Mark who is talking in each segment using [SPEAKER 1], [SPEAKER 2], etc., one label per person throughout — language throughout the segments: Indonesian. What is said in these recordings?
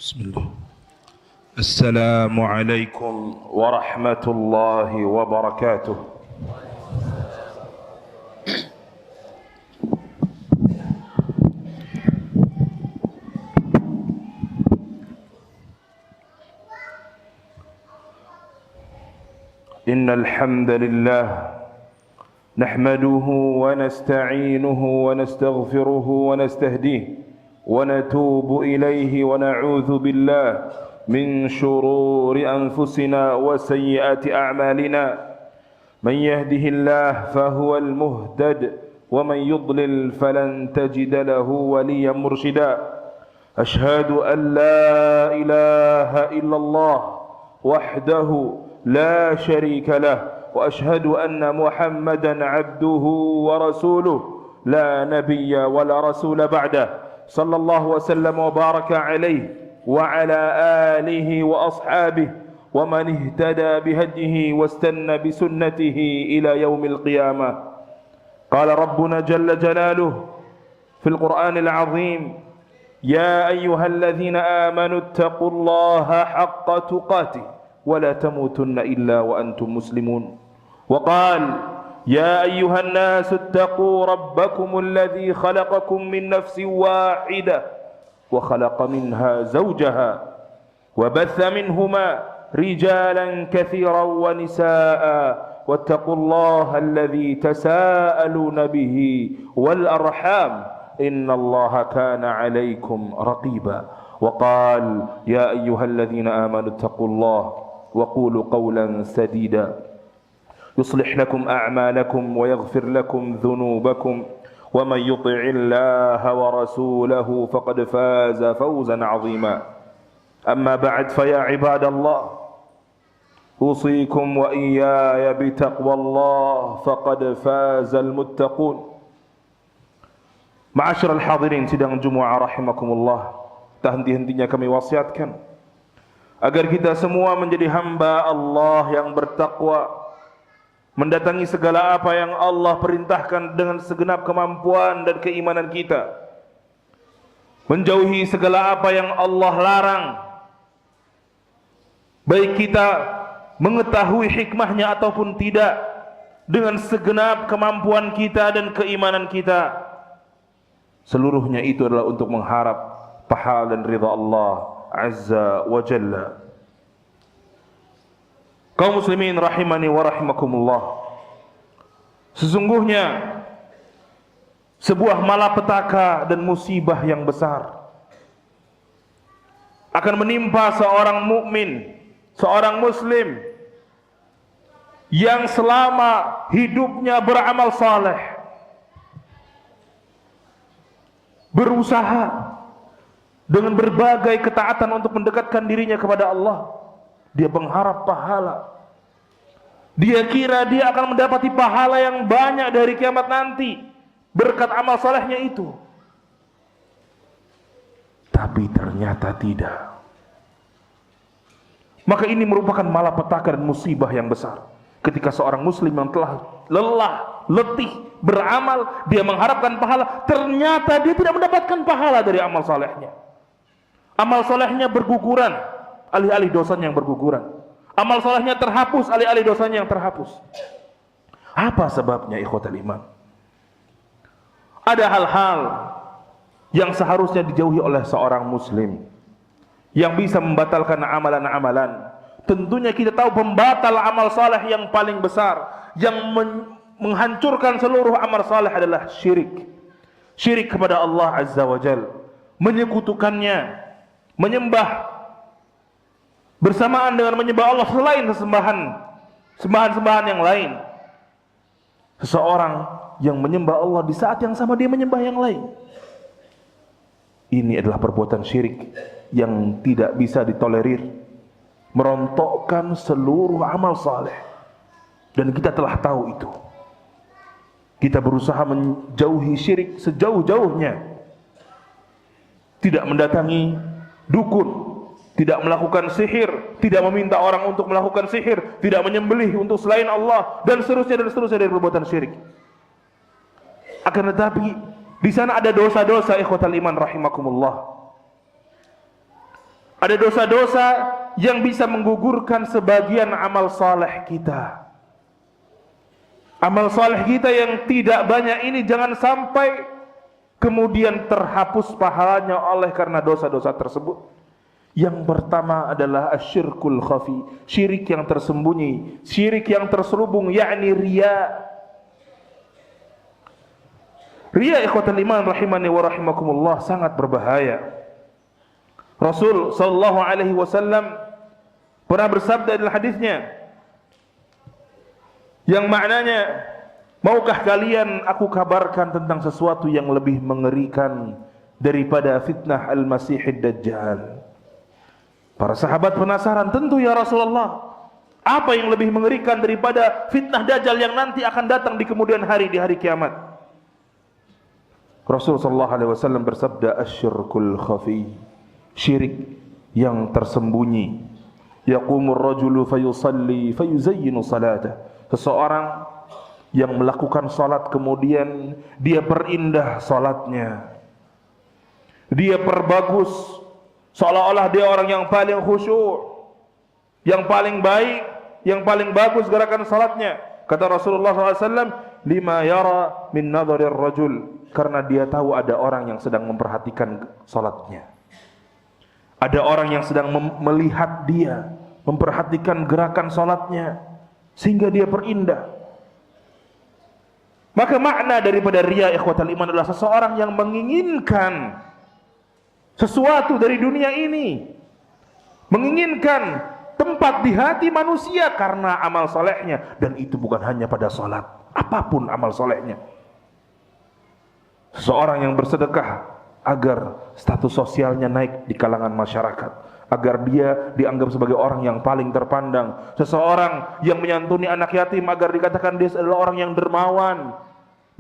[SPEAKER 1] Bismillah. Assalamualaikum warahmatullahi wabarakatuh. Innal hamdalillah nahmaduhu wa nasta'inuhu wa nastaghfiruhu wa nastahdihi ونتوب إليه ونعوذ بالله من شرور أنفسنا وسيئات أعمالنا من يهده الله فهو المهتد ومن يضلل فلن تجد له وليا مرشدا أشهد أن لا إله إلا الله وحده لا شريك له وأشهد أن محمدا عبده ورسوله لا نبي ولا رسول بعده صلى الله وسلم وبارك عليه وعلى آله وأصحابه ومن اهتدى بهديه واستنى بسنته إلى يوم القيامة قال ربنا جل جلاله في القرآن العظيم يا أيها الذين آمنوا اتقوا الله حق تقاته ولا تموتن إلا وأنتم مسلمون وقال يا أيها الناس اتقوا ربكم الذي خلقكم من نفس واحدة وخلق منها زوجها وبث منهما رجالا كثيرا ونساء واتقوا الله الذي تساءلون به والأرحام إن الله كان عليكم رقيبا وقال يا أيها الذين آمنوا اتقوا الله وقولوا قولا سديدا يصلح لكم أعمالكم ويغفر لكم ذنوبكم ومن يطع الله ورسوله فقد فاز فوزا عظيما أما بعد فيا عباد الله أوصيكم وإياي بتقوى الله فقد فاز المتقون معاشر الحاضرين sidang Jumu'ah rahimakumullah, tak henti-hentinya kami wasiatkan agar kita semua menjadi hamba Allah yang bertakwa, mendatangi segala apa yang Allah perintahkan dengan segenap kemampuan dan keimanan kita, menjauhi segala apa yang Allah larang, baik kita mengetahui hikmahnya ataupun tidak, dengan segenap kemampuan kita dan keimanan kita. Seluruhnya itu adalah untuk mengharap pahala dan ridha Allah Azza wa Jalla. Kaum muslimin rahimani wa rahimakumullah, sesungguhnya sebuah malapetaka dan musibah yang besar akan menimpa seorang mukmin, seorang muslim yang selama hidupnya beramal saleh, berusaha dengan berbagai ketaatan untuk mendekatkan dirinya kepada Allah. Dia mengharap pahala, dia kira dia akan mendapati pahala yang banyak dari kiamat nanti berkat amal salehnya itu, tapi ternyata tidak. Maka ini merupakan malapetaka dan musibah yang besar ketika seorang muslim yang telah lelah, letih beramal, dia mengharapkan pahala, ternyata dia tidak mendapatkan pahala dari amal salehnya. Amal salehnya berguguran, alih-alih dosanya yang berguguran. Amal salehnya terhapus, alih-alih dosanya yang terhapus. Apa sebabnya, ikhwatal iman? Ada hal-hal yang seharusnya dijauhi oleh seorang muslim yang bisa membatalkan amalan-amalan. Tentunya kita tahu pembatal amal saleh yang paling besar, yang menghancurkan seluruh amal saleh adalah syirik. Syirik kepada Allah Azza wa Jalla, menyekutukannya, menyembah bersamaan dengan menyembah Allah selain sembahan-sembahan yang lain. Seseorang yang menyembah Allah di saat yang sama dia menyembah yang lain, ini adalah perbuatan syirik yang tidak bisa ditolerir, merontokkan seluruh amal saleh. Dan kita telah tahu itu. Kita berusaha menjauhi syirik sejauh-jauhnya, tidak mendatangi dukun, tidak melakukan sihir, tidak meminta orang untuk melakukan sihir, tidak menyembelih untuk selain Allah, dan seterusnya dari perbuatan syirik. Akan tetapi di sana ada dosa-dosa, ikhwatal iman rahimakumullah. Ada dosa-dosa yang bisa menggugurkan sebagian amal saleh kita. Amal saleh kita yang tidak banyak ini jangan sampai kemudian terhapus pahalanya oleh karena dosa-dosa tersebut. Yang pertama adalah asyirkul khafi, syirik yang tersembunyi, syirik yang terselubung, yakni riya. Riya, ikhwatal iman rahimani wa rahimakumullah, sangat berbahaya. Rasul sallallahu alaihi wasallam pernah bersabda dalam hadisnya yang maknanya, maukah kalian aku kabarkan tentang sesuatu yang lebih mengerikan daripada fitnah al-Masihid Dajjal? Para sahabat penasaran, tentu ya Rasulullah. Apa yang lebih mengerikan daripada fitnah Dajjal yang nanti akan datang di kemudian hari, di hari kiamat? Rasul sallallahu alaihi wasallam bersabda, asyirkul khafi, syirik yang tersembunyi. Yaqumur rajulu fayusalli fayuzayyinu salatah, seseorang yang melakukan salat kemudian dia perindah salatnya, dia perbagus, seolah-olah dia orang yang paling khusyuk, yang paling baik, yang paling bagus gerakan salatnya. Kata Rasulullah SAW, lima yara min nadharir rajul, karena dia tahu ada orang yang sedang memperhatikan salatnya. Ada orang yang sedang melihat dia, memperhatikan gerakan salatnya, sehingga dia perindah. Maka makna daripada riya, ikhwatal iman, adalah seseorang yang menginginkan sesuatu dari dunia ini, menginginkan tempat di hati manusia karena amal solehnya. Dan itu bukan hanya pada salat, apapun amal solehnya. Seseorang yang bersedekah agar status sosialnya naik di kalangan masyarakat, agar dia dianggap sebagai orang yang paling terpandang. Seseorang yang menyantuni anak yatim agar dikatakan dia adalah orang yang dermawan,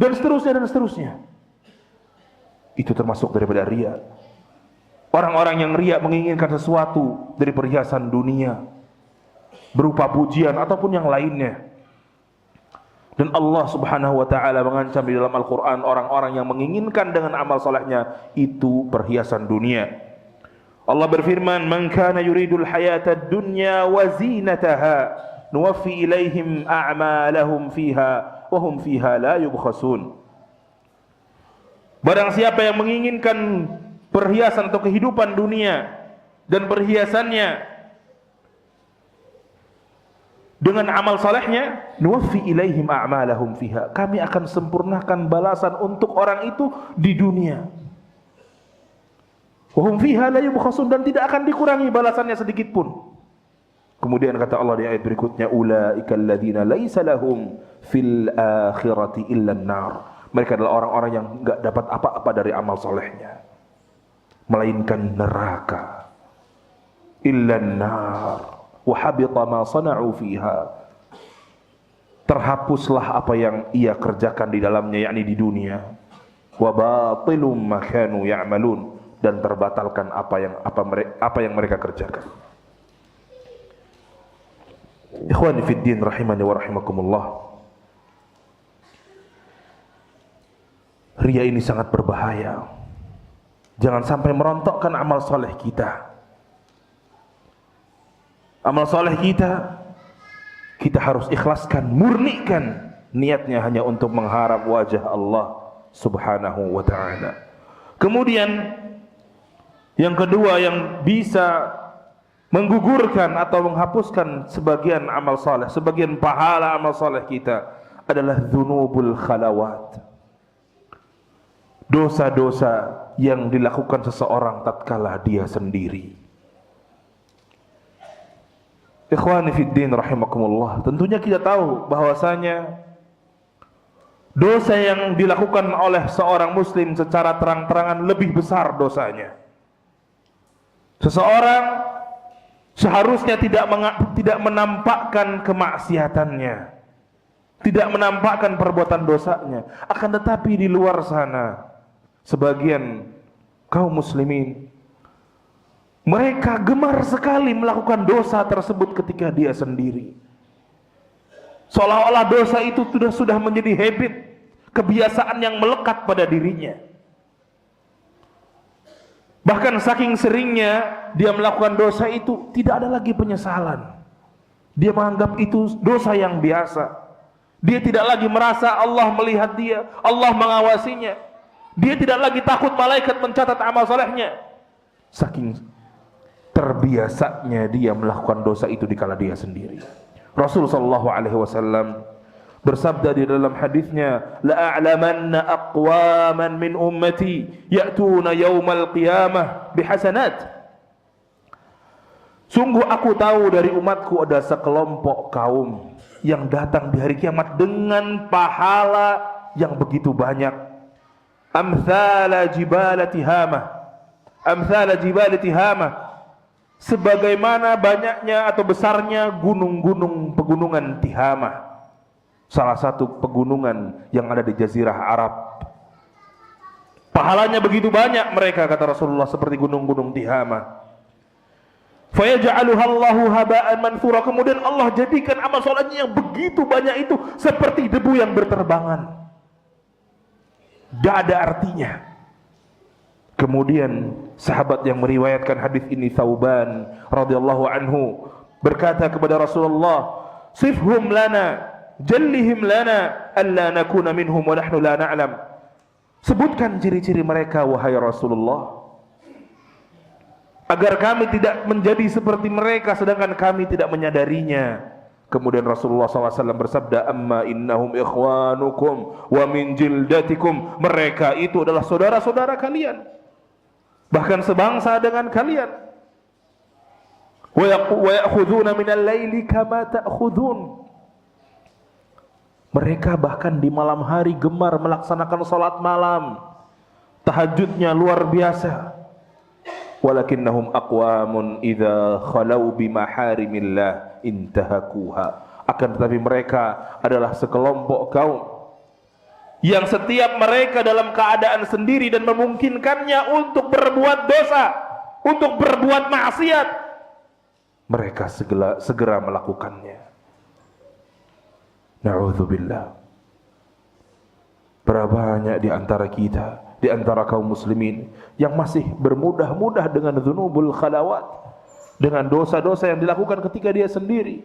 [SPEAKER 1] dan seterusnya dan seterusnya. Itu termasuk daripada riya. Orang-orang yang riya menginginkan sesuatu dari perhiasan dunia, berupa pujian ataupun yang lainnya. Dan Allah subhanahu wa ta'ala mengancam di dalam Al-Quran orang-orang yang menginginkan dengan amal salehnya itu perhiasan dunia. Allah berfirman, man kana yuridul hayatad dunya wa zinataha nuwaffi ilaihim a'malahum fiha wa hum fiha la yubkhasun. Barang siapa yang menginginkan perhiasan atau kehidupan dunia dan perhiasannya dengan amal salehnya, nuwaffi ilaihim a'malahum fiha, kami akan sempurnakan balasan untuk orang itu di dunia. Wa hum fiha la yubkhasun, dan tidak akan dikurangi balasannya sedikit pun. Kemudian kata Allah di ayat berikutnya, ulaikal ladzina laisa lahum fil akhirati illa an-nar. Mereka adalah orang-orang yang enggak dapat apa-apa dari amal salehnya melainkan neraka. Illa an-nar. Wa habita ma sana'u fiha, terhapuslah apa yang ia kerjakan di dalamnya, yakni di dunia. Wa batilum ma kanu ya'malun, dan terbatalkan apa yang mereka kerjakan. Ikhwani fid din rahimani wa rahimakumullah, riya ini sangat berbahaya. Jangan sampai merontokkan amal soleh kita. Amal soleh kita harus ikhlaskan, murnikan niatnya hanya untuk mengharap wajah Allah subhanahu wa ta'ala. Kemudian yang kedua yang bisa menggugurkan atau menghapuskan sebagian amal soleh, sebagian pahala amal soleh kita adalah dzunubul khalawat, dosa-dosa yang dilakukan seseorang tatkala dia sendiri. Ikhwani fid din rahimakumullah, tentunya kita tahu bahwasanya dosa yang dilakukan oleh seorang muslim secara terang-terangan lebih besar dosanya. Seseorang seharusnya tidak menampakkan kemaksiatannya, tidak menampakkan perbuatan dosanya. Akan tetapi di luar sana sebagian kaum muslimin, mereka gemar sekali melakukan dosa tersebut ketika dia sendiri. Seolah-olah dosa itu sudah menjadi habit, kebiasaan yang melekat pada dirinya. Bahkan saking seringnya dia melakukan dosa itu, tidak ada lagi penyesalan. Dia menganggap itu dosa yang biasa. Dia tidak lagi merasa Allah melihat dia, Allah mengawasinya. Dia tidak lagi takut malaikat mencatat amal solehnya. Saking terbiasanya dia melakukan dosa itu dikala dia sendiri. Rasul sallallahu alaihi wasallam bersabda di dalam hadisnya, la a'lamanna aqwaman min ummati ya'tuna yaumal qiyamah bihasanat. Sungguh aku tahu dari umatku ada sekelompok kaum yang datang di hari kiamat dengan pahala yang begitu banyak. Amthala jibal Tihamah, amthala jibal Tihamah, sebagaimana banyaknya atau besarnya gunung-gunung pegunungan Tihamah, salah satu pegunungan yang ada di Jazirah Arab. Pahalanya begitu banyak mereka, kata Rasulullah, seperti gunung-gunung Tihamah. Fayaj'aluha Allahu haba'an manthura, kemudian Allah jadikan amal solehnya yang begitu banyak itu seperti debu yang berterbangan, tidak ada artinya. Kemudian sahabat yang meriwayatkan hadis ini, Thauban radhiyallahu anhu, berkata kepada Rasulullah, sifhum lana, jallihim lana, alla nakuna minhum wa nahnu la na'lam. Sebutkan ciri-ciri mereka wahai Rasulullah, agar kami tidak menjadi seperti mereka sedangkan kami tidak menyadarinya. Kemudian Rasulullah SAW bersabda, amma innahum ikhwanukum wa min jildatikum, mereka itu adalah saudara-saudara kalian, bahkan sebangsa dengan kalian. Wa ya'khuduna minal laili kama ta'khudun, mereka bahkan di malam hari gemar melaksanakan salat malam, tahajudnya luar biasa. Walakinnahum aqwamun idza khalau bimaharimillah intahakuha, akan tetapi mereka adalah sekelompok kaum yang setiap mereka dalam keadaan sendiri dan memungkinkannya untuk berbuat dosa, untuk berbuat maksiat, mereka segera melakukannya. Na'udzubillah. Berapa banyak di antara kita, di antara kaum muslimin yang masih bermudah-mudah dengan dzunubul khalawat, dengan dosa-dosa yang dilakukan ketika dia sendiri,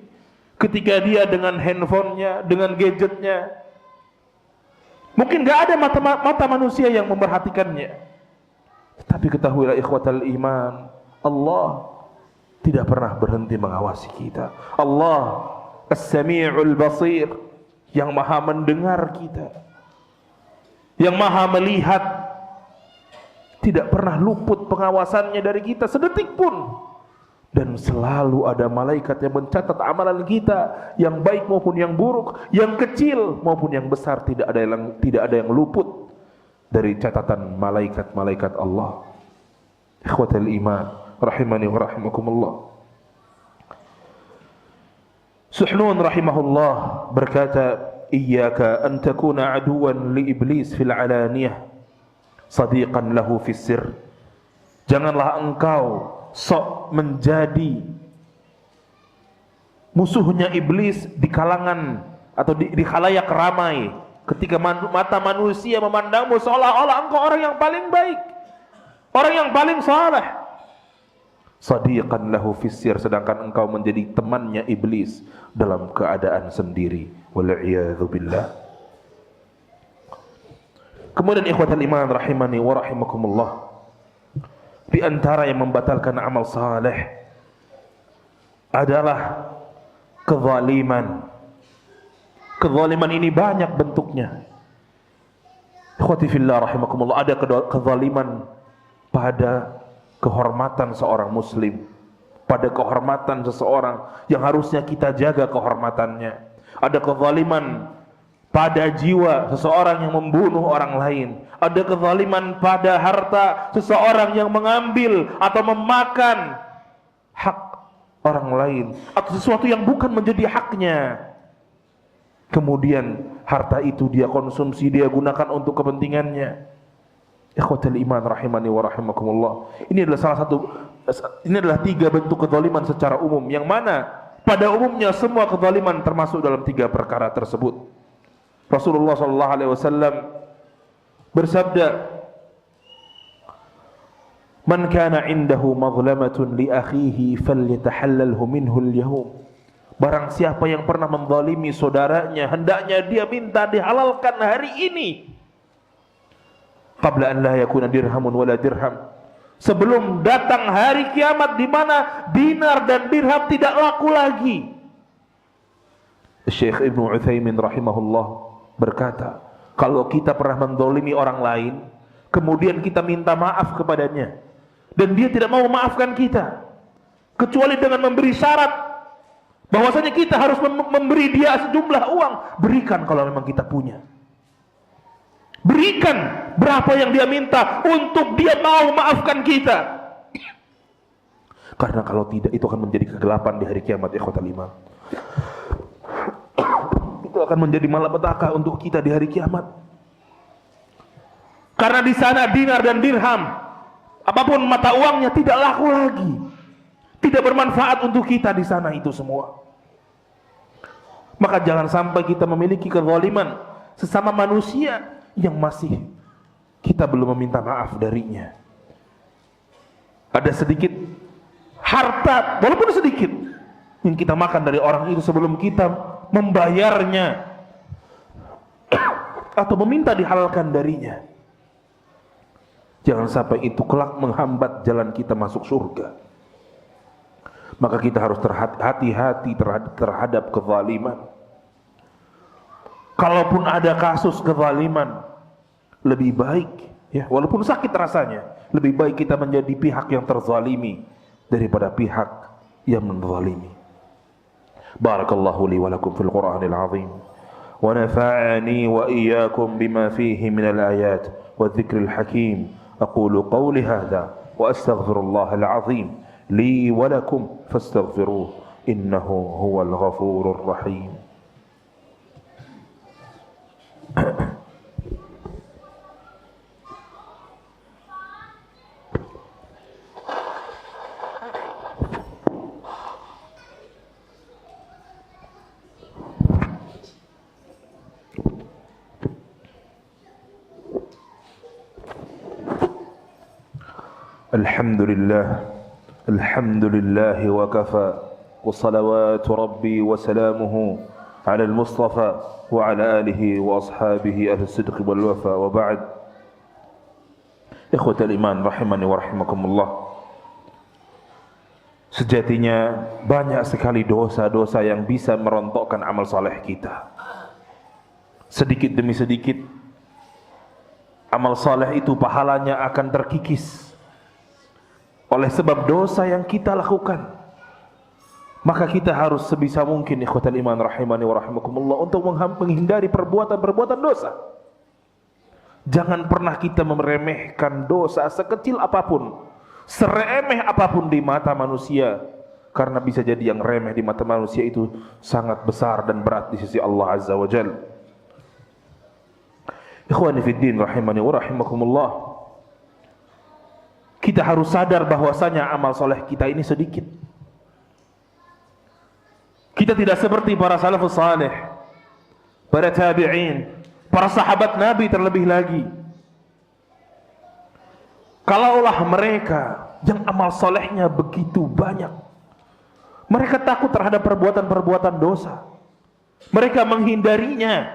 [SPEAKER 1] ketika dia dengan handphonenya, dengan gadgetnya. Mungkin gak ada mata manusia yang memperhatikannya, tapi ketahuilah ikhwatal iman, Allah tidak pernah berhenti mengawasi kita. Allah As-Sami'ul Basir, yang maha mendengar kita, yang maha melihat, tidak pernah luput pengawasannya dari kita sedetik pun. Dan selalu ada malaikat yang mencatat amalan kita, yang baik maupun yang buruk, yang kecil maupun yang besar, tidak ada yang luput dari catatan malaikat-malaikat Allah. Ikhwatal iman, rahimani wa rahimakumullah. Suhnun rahimahullah berkata, iyyaka an takuna aduwan li iblis fil alaniyah, sadiqan lahu fis sir. Janganlah engkau sok menjadi musuhnya iblis di kalangan atau di khalayak ramai, ketika mata manusia memandangmu seolah-olah engkau orang yang paling baik, orang yang paling saleh. Sadiqan lahu fis sir, sedangkan engkau menjadi temannya iblis dalam keadaan sendiri. Wal'iyadzu billah. Kemudian ikhwatal iman rahimani wa rahimakumullah, di antara yang membatalkan amal saleh adalah kezaliman. Kezaliman ini banyak bentuknya. Ikhwati fillah rahimakumullah, ada kezaliman pada kehormatan seorang muslim, pada kehormatan seseorang yang harusnya kita jaga kehormatannya. Ada kezaliman pada jiwa seseorang yang membunuh orang lain. Ada kezaliman pada harta seseorang yang mengambil atau memakan hak orang lain, atau sesuatu yang bukan menjadi haknya. Kemudian harta itu dia konsumsi, dia gunakan untuk kepentingannya. Ikhwatul iman rahimani wa rahimakumullah. Ini adalah 3 bentuk kezaliman secara umum, yang mana pada umumnya semua kezaliman termasuk dalam 3 perkara tersebut. Rasulullah SAW bersabda, Man kana indahu mazlamatun li akhihi falyatahallalhu minhu al-yawm. Barang siapa yang pernah menzalimi saudaranya, hendaknya dia minta dihalalkan hari ini. Qabla an la yakuna dirhamun wala dirham. Sebelum datang hari kiamat di mana dinar dan dirham tidak laku lagi. Syekh Ibnu Utsaimin rahimahullah berkata, kalau kita pernah menzalimi orang lain, kemudian kita minta maaf kepadanya, dan dia tidak mau memaafkan kita, kecuali dengan memberi syarat bahwasanya kita harus memberi dia sejumlah uang, berikan kalau memang kita punya. Berikan berapa yang dia minta untuk dia mau maafkan kita. Karena kalau tidak, itu akan menjadi kegelapan di hari kiamat, ikhwatal iman. Itu akan menjadi malapetaka untuk kita di hari kiamat. Karena di sana dinar dan dirham, apapun mata uangnya, tidak laku lagi, tidak bermanfaat untuk kita di sana itu semua. Maka jangan sampai kita memiliki kezaliman sesama manusia yang masih kita belum meminta maaf darinya. Ada sedikit harta, walaupun sedikit, yang kita makan dari orang itu sebelum kita membayarnya atau meminta dihalalkan darinya. Jangan sampai itu kelak menghambat jalan kita masuk surga. Maka kita harus hati-hati terhadap kezaliman. Kalaupun ada kasus kezaliman, lebih baik, ya, walaupun sakit rasanya, lebih baik kita menjadi pihak yang terzalimi daripada pihak yang menzalimi. Barakallahu li wa lakum fil Qur'anil azim, wa nafa'ani wa iyyakum bima fihi minal ayat wa dzikril hakim. Aqulu qawli hadha wa astaghfirullahal azim li wa lakum fastaghfiruhu innahu huwal ghafurur rahim. Alhamdulillah wa kafa wa salawatu rabbi wa salamuhu ala al-mustafa wa ala alihi wa ashabihi ahli sidq wal wafa wa ba'd. Ikhwatal iman rahimani wa rahimakumullah. Sejatinya banyak sekali dosa-dosa yang bisa merontokkan amal saleh kita. Sedikit demi sedikit amal saleh itu pahalanya akan terkikis oleh sebab dosa yang kita lakukan. Maka kita harus sebisa mungkin, ikhwatal iman rahimani wa rahimakumullah, untuk menghindari perbuatan-perbuatan dosa. Jangan pernah kita meremehkan dosa sekecil apapun, seremeh apapun di mata manusia, karena bisa jadi yang remeh di mata manusia itu sangat besar dan berat di sisi Allah Azza wa Jalla. Ikhwani fid din rahimani wa rahimakumullah, kita harus sadar bahwasanya amal soleh kita ini sedikit. Kita tidak seperti para salafus saleh, para tabi'in, para sahabat Nabi terlebih lagi. Kalaulah mereka yang amal solehnya begitu banyak, mereka takut terhadap perbuatan-perbuatan dosa, mereka menghindarinya,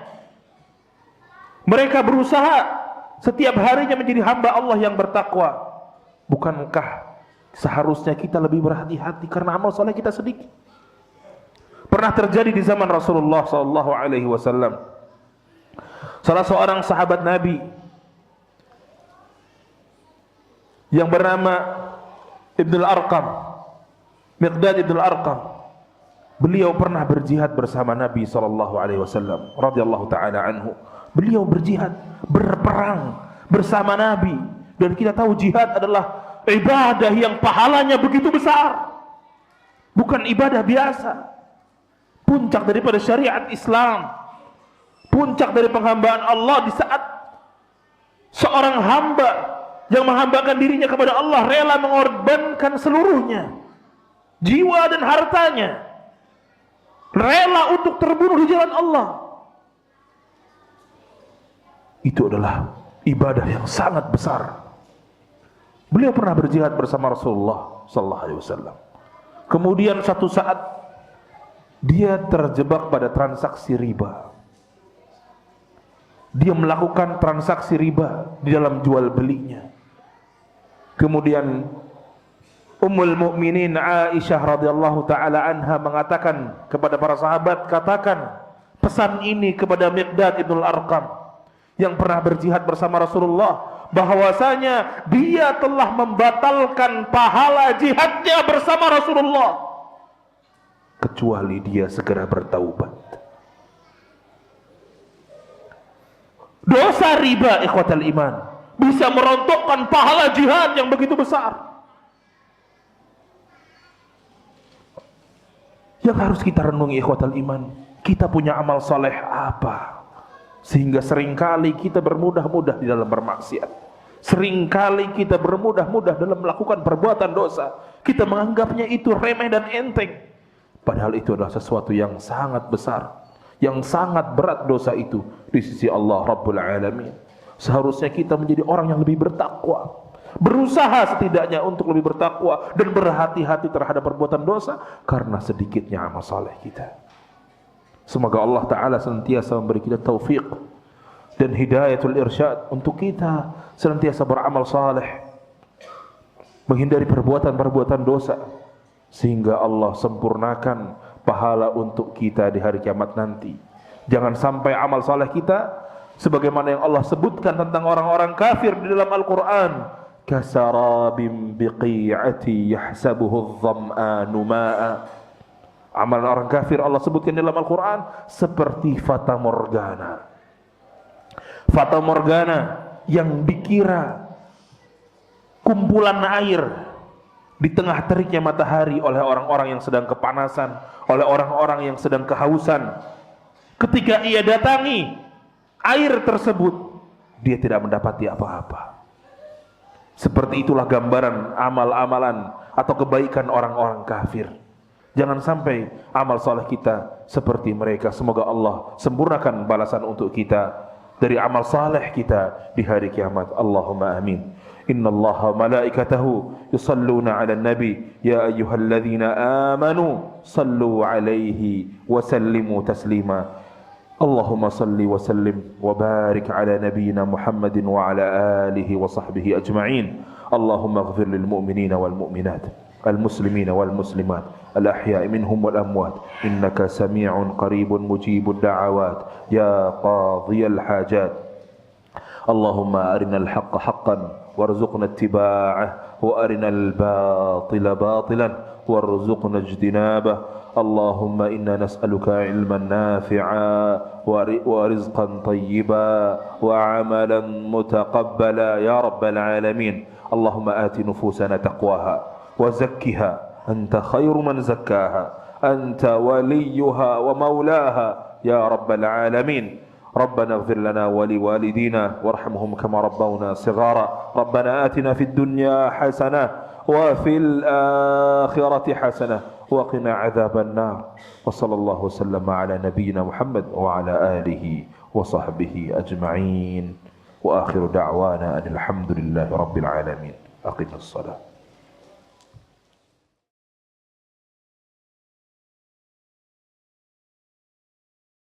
[SPEAKER 1] mereka berusaha setiap harinya menjadi hamba Allah yang bertakwa. Bukankah seharusnya kita lebih berhati-hati karena amal soleh kita sedikit? Pernah terjadi di zaman Rasulullah SAW. Salah seorang sahabat Nabi yang bernama Ibnul Arqam, Miqdad Ibnul Arqam, beliau pernah berjihad bersama Nabi SAW radhiyallahu taala anhu. Beliau berjihad, berperang bersama Nabi. Dan kita tahu jihad adalah ibadah yang pahalanya begitu besar. Bukan ibadah biasa. Puncak daripada syariat Islam, puncak dari penghambaan Allah, di saat seorang hamba yang menghambakan dirinya kepada Allah rela mengorbankan seluruhnya, jiwa dan hartanya, rela untuk terbunuh di jalan Allah. Itu adalah ibadah yang sangat besar, Beliau pernah berjihad bersama Rasulullah sallallahu alaihi wasallam. Kemudian satu saat dia terjebak pada transaksi riba. Dia melakukan transaksi riba di dalam jual belinya. Kemudian Ummul Mukminin Aisyah radhiyallahu taala anha mengatakan kepada para sahabat, katakan pesan ini kepada Miqdad ibn al-Arqam yang pernah berjihad bersama Rasulullah, bahwasanya dia telah membatalkan pahala jihadnya bersama Rasulullah kecuali dia segera bertaubat. Dosa riba, ikhwatal iman, bisa merontokkan pahala jihad yang begitu besar. Yang harus kita renungi, ikhwatal iman, kita punya amal soleh apa sehingga seringkali kita bermudah-mudah di dalam bermaksiat, seringkali kita bermudah-mudah dalam melakukan perbuatan dosa. Kita menganggapnya itu remeh dan enteng, padahal itu adalah sesuatu yang sangat besar, yang sangat berat dosa itu di sisi Allah Rabbul Alamin. Seharusnya kita menjadi orang yang lebih bertakwa, berusaha setidaknya untuk lebih bertakwa dan berhati-hati terhadap perbuatan dosa karena sedikitnya amal saleh kita. Semoga Allah Ta'ala senantiasa memberi kita taufik dan hidayatul irsyad untuk kita senantiasa beramal saleh, menghindari perbuatan-perbuatan dosa, sehingga Allah sempurnakan pahala untuk kita di hari kiamat nanti. Jangan sampai amal saleh kita sebagaimana yang Allah sebutkan tentang orang-orang kafir di dalam Al-Quran, kasarabim biqi'ati yahsabuhu adh-dham'anu ma'a. Amalan orang kafir Allah sebutkan dalam Al-Quran seperti fata morgana. Fata morgana yang dikira kumpulan air di tengah teriknya matahari oleh orang-orang yang sedang kepanasan, oleh orang-orang yang sedang kehausan. Ketika ia datangi air tersebut, dia tidak mendapati apa-apa. Seperti itulah gambaran amal-amalan atau kebaikan orang-orang kafir. Jangan sampai amal saleh kita seperti mereka. Semoga Allah sempurnakan balasan untuk kita dari amal saleh kita di hari kiamat. Allahumma amin. Innallaha malaikatahu yusalluna 'alan nabi ya ayyuhalladzina amanu sallu 'alaihi wa sallimu taslima. Allahumma salli wa sallim wa barik 'ala nabiyyina Muhammadin wa 'ala alihi wa sahbihi ajma'in. Allahumma ighfir lil mu'minina wal mu'minat, al muslimina wal muslimat, al ahya'i minhum wal amwat, innaka sami'un qaribun mujibud da'awat ya qadhiyal hajat. Allahumma arinal haqqa haqqan warzuqna ittiba'ah wa arinal batila batilan warzuqna ijtinabah. Allahumma inna nas'aluka ilman nafi'a wa rizqan tayyiba wa amalan mutaqabbala ya rabbal alamin. Allahumma ati nufusana taqwaha wa zakkiha anta khairu man zakkaha anta waliyuha wa maulaha ya rabbal alamin. ربنا اغفر لنا ولوالدينا وارحمهم كما ربونا صغارا. ربنا آتنا في الدنيا حسنة وفي الآخرة حسنة وقنا عذاب النار. وصلى الله وسلم على نبينا محمد وعلى آله وصحبه أجمعين. وآخر دعوانا أن الحمد لله رب العالمين. أقم الصلاة.